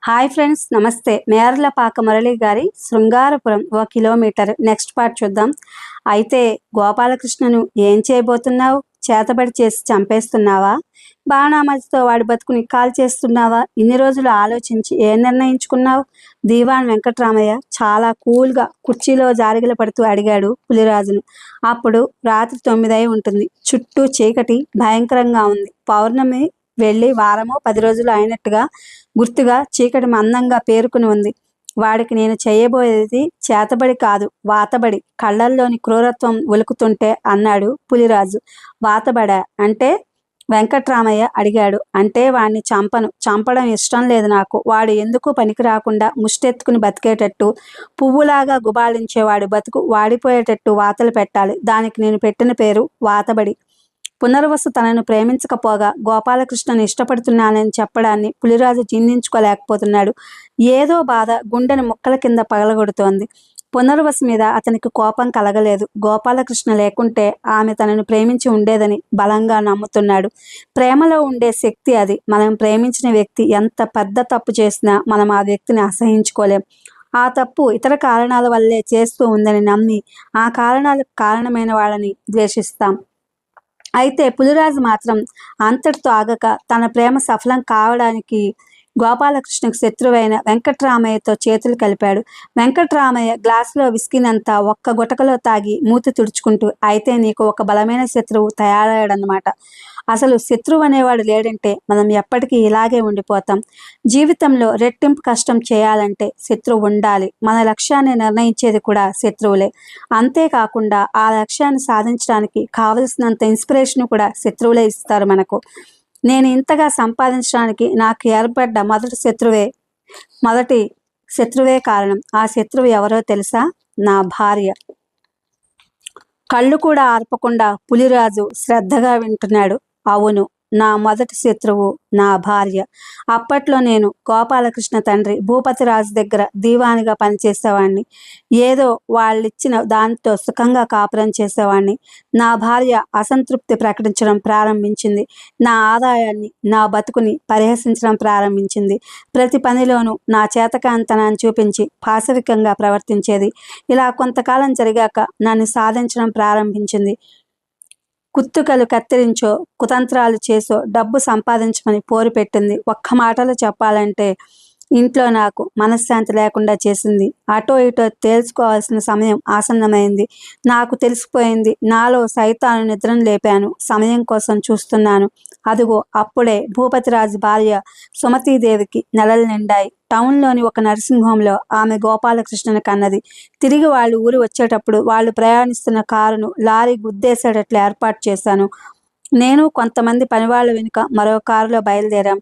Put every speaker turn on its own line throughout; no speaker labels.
Hi friends, నమస్తే. మేర్లపాక మురళి గారి Srungarapuram 1 kilometre next part చూద్దాం. అయితే గోపాలకృష్ణను ఏం చేయబోతున్నావు? చేతబడి చేసి చంపేస్తున్నావా? బాణామతితో వాడి బతుకుని కాల్ చేస్తున్నావా? ఇన్ని రోజులు ఆలోచించి ఏం నిర్ణయించుకున్నావు? దీవాన్ వెంకట్రామయ్య చాలా కూల్గా కుర్చీలో జారిగల పడుతూ అడిగాడు పులిరాజును. అప్పుడు రాత్రి 9 అయి ఉంటుంది. చుట్టూ చీకటి భయంకరంగా ఉంది. పౌర్ణమి వెళ్ళి వారమో 10 రోజులు అయినట్టుగా గుర్తుగా చీకటి మందంగా పేరుకుని ఉంది. వాడికి నేను చేయబోయేది చేతబడి కాదు, వాతబడి. కళ్ళల్లోని క్రూరత్వం ఒలుకుతుంటే అన్నాడు పులిరాజు. వాతబడా అంటే? వెంకట్రామయ్య అడిగాడు. అంటే వాడిని చంపను, చంపడం ఇష్టం లేదు నాకు. వాడు ఎందుకు పనికి రాకుండా ముష్టెత్తుకుని బతికేటట్టు, పువ్వులాగా గుబాళించేవాడు బతుకు వాడిపోయేటట్టు వాతలు పెట్టాలి. దానికి నేను పెట్టిన పేరు వాతబడి. పునర్వసు తనను ప్రేమించకపోగా గోపాలకృష్ణను ఇష్టపడుతున్నానని చెప్పడాన్ని పులిరాజు జీర్ణించుకోలేకపోతున్నాడు. ఏదో బాధ గుండెని ముక్కల కింద పగలగొడుతోంది. పునర్వసు మీద అతనికి కోపం కలగలేదు. గోపాలకృష్ణ లేకుంటే ఆమె తనను ప్రేమించి ఉండేదని బలంగా నమ్ముతున్నాడు. ప్రేమలో ఉండే శక్తి అది. మనం ప్రేమించిన వ్యక్తి ఎంత పెద్ద తప్పు చేసినా మనం ఆ వ్యక్తిని అసహించుకోలేం. ఆ తప్పు ఇతర కారణాల వల్లే చేస్తూ ఉందని నమ్మి ఆ కారణాలకు కారణమైన వాళ్ళని ద్వేషిస్తాం. అయితే పులిరాజు మాత్రం అంతటితో ఆగక తన ప్రేమ సఫలం కావడానికి గోపాలకృష్ణకు శత్రువైన వెంకట్రామయ్యతో చేతులు కలిపాడు. వెంకట్రామయ్య గ్లాసులో విస్కీనంతా ఒక్క గుటకలో తాగి మూతి తుడుచుకుంటూ, అయితే నీకు ఒక బలమైన శత్రువు తయారయ్యాడనమాట. అసలు శత్రువు అనేవాడు లేడంటే మనం ఎప్పటికీ ఇలాగే ఉండిపోతాం. జీవితంలో రెట్టింపు కష్టం చేయాలంటే శత్రువు ఉండాలి. మన లక్ష్యాన్ని నిర్ణయించేది కూడా శత్రువులే. అంతేకాకుండా ఆ లక్ష్యాన్ని సాధించడానికి కావలసినంత ఇన్స్పిరేషన్ కూడా శత్రువులే ఇస్తారు మనకు. నేను ఇంతగా సంపాదించడానికి నాకు ఏర్పడ్డ మొదటి శత్రువే కారణం. ఆ శత్రువు ఎవరో తెలుసా? నా భార్య. కళ్ళు కూడా ఆర్పకుండా పులిరాజు శ్రద్ధగా వింటున్నాడు. అవును, నా మొదటి శత్రువు నా భార్య. అప్పట్లో నేను గోపాలకృష్ణ తండ్రి భూపతిరాజు దగ్గర దీవానిగా పనిచేసేవాడిని. ఏదో వాళ్ళిచ్చిన దాంతో సుఖంగా కాపురం చేసేవాడిని. నా భార్య అసంతృప్తి ప్రకటించడం ప్రారంభించింది. నా ఆదాయాన్ని, నా బతుకుని పరిహసించడం ప్రారంభించింది. ప్రతి పనిలోనూ నా చేతకాంతనాన్ని చూపించి పాశవికంగా ప్రవర్తించేది. ఇలా కొంతకాలం జరిగాక నన్ను సాధించడం ప్రారంభించింది. కుత్తుకలు కత్తిరించో, కుతంత్రాలు చేసో డబ్బు సంపాదించమని పోరు పెట్టింది. ఒక్క మాటలో చెప్పాలంటే ఇంట్లో నాకు మనశ్శాంతి లేకుండా చేసింది. అటో ఇటో తేల్చుకోవాల్సిన సమయం ఆసన్నమైంది. నాకు తెలిసిపోయింది. నాలో సైతాను నిద్రను లేపాను. సమయం కోసం చూస్తున్నాను. అదిగో అప్పుడే భూపతిరాజు భార్య సుమతీదేవికి నెలలు నిండాయి. టౌన్లోని ఒక నర్సింగ్ హోంలో ఆమె గోపాలకృష్ణను కన్నది. తిరిగి వాళ్ళు ఊరు వచ్చేటప్పుడు వాళ్ళు ప్రయాణిస్తున్న కారును లారీ గుద్దేసేటట్లు ఏర్పాటు చేశాను. నేను కొంతమంది పనివాళ్ళ వెనుక మరో కారులో బయలుదేరాం.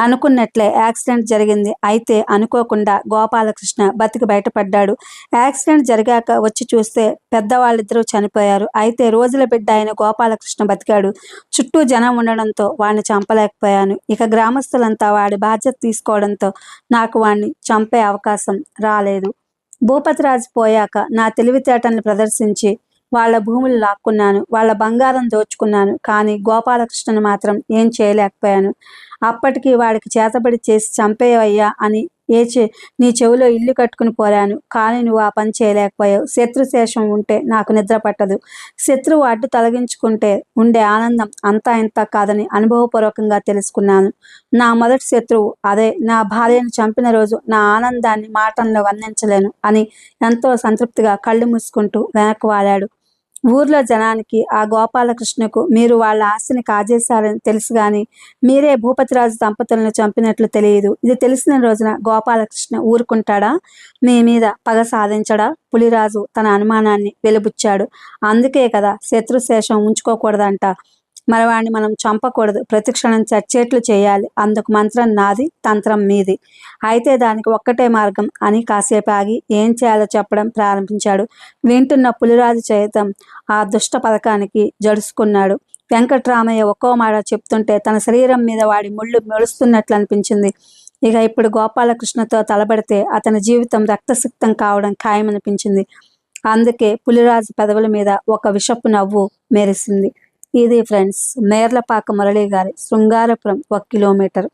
అనుకున్నట్లే యాక్సిడెంట్ జరిగింది. అయితే అనుకోకుండా గోపాలకృష్ణ బతికి బయటపడ్డాడు. యాక్సిడెంట్ జరిగాక వచ్చి చూస్తే పెద్దవాళ్ళిద్దరూ చనిపోయారు. అయితే రోజుల బిడ్డ అయిన గోపాలకృష్ణ బతికాడు. చుట్టూ జనం ఉండడంతో వాడిని చంపలేకపోయాను. ఇక గ్రామస్తులంతా వాడి బాధ్యత తీసుకోవడంతో నాకు వాడిని చంపే అవకాశం రాలేదు. భూపతిరాజు పోయాక నా తెలివితేటల్ని ప్రదర్శించి వాళ్ళ భూములు లాక్కున్నాను. వాళ్ళ బంగారం దోచుకున్నాను. కానీ గోపాలకృష్ణను మాత్రం ఏం చేయలేకపోయాను. అప్పటికి వాడికి చేతబడి చేసి చంపేవయ్యా అని నీ చెవిలో ఇల్లు కట్టుకుని పోరాను. కానీ నువ్వు ఆ పని చేయలేకపోయావు. శత్రుశేషం ఉంటే నాకు నిద్ర పట్టదు. శత్రువు అడ్డు తొలగించుకుంటే ఉండే ఆనందం అంతా ఇంత కాదని అనుభవపూర్వకంగా తెలుసుకున్నాను. నా మొదటి శత్రువు అదే. నా భార్యను చంపిన రోజు నా ఆనందాన్ని మాటల్లో వర్ణించలేను అని ఎంతో సంతృప్తిగా కళ్ళు మూసుకుంటూ వెనక్కు వాలాడు. ఊర్లో జనానికి ఆ గోపాలకృష్ణకు మీరు వాళ్ళ ఆస్తిని కాజేశారని తెలుసు గాని మీరే భూపతిరాజు దంపతులను చంపినట్లు తెలియదు. ఇది తెలిసిన రోజున గోపాలకృష్ణ ఊరుకుంటాడా? మీ మీద పగ సాధించడా? పులిరాజు తన అనుమానాన్ని వెలిబుచ్చాడు. అందుకే కదా శత్రుశేషం ఉంచుకోకూడదంట. మరి వాడిని మనం చంపకూడదు. ప్రతిక్షణం చచ్చేట్లు చేయాలి. అందుకు మంత్రం నాది, తంత్రం మీది. అయితే దానికి ఒక్కటే మార్గం అని కాసేపు ఆగి ఏం చేయాలో చెప్పడం ప్రారంభించాడు. వింటున్న పులిరాజు సైతం ఆ దుష్ట పథకానికి జడుసుకున్నాడు. వెంకట్రామయ్య ఒక్కో మాట చెప్తుంటే తన శరీరం మీద వాడి ముళ్ళు మెలుస్తున్నట్లు అనిపించింది. ఇక ఇప్పుడు గోపాలకృష్ణతో తలబడితే అతని జీవితం రక్తసిక్తం కావడం ఖాయమనిపించింది. అందుకే పులిరాజు పెదవుల మీద ఒక విషపు నవ్వు మెరిసింది. ఇది ఫ్రెండ్స్, మేర్లపాక మురళి గారి శృంగారపురం 1 కిలోమీటర్.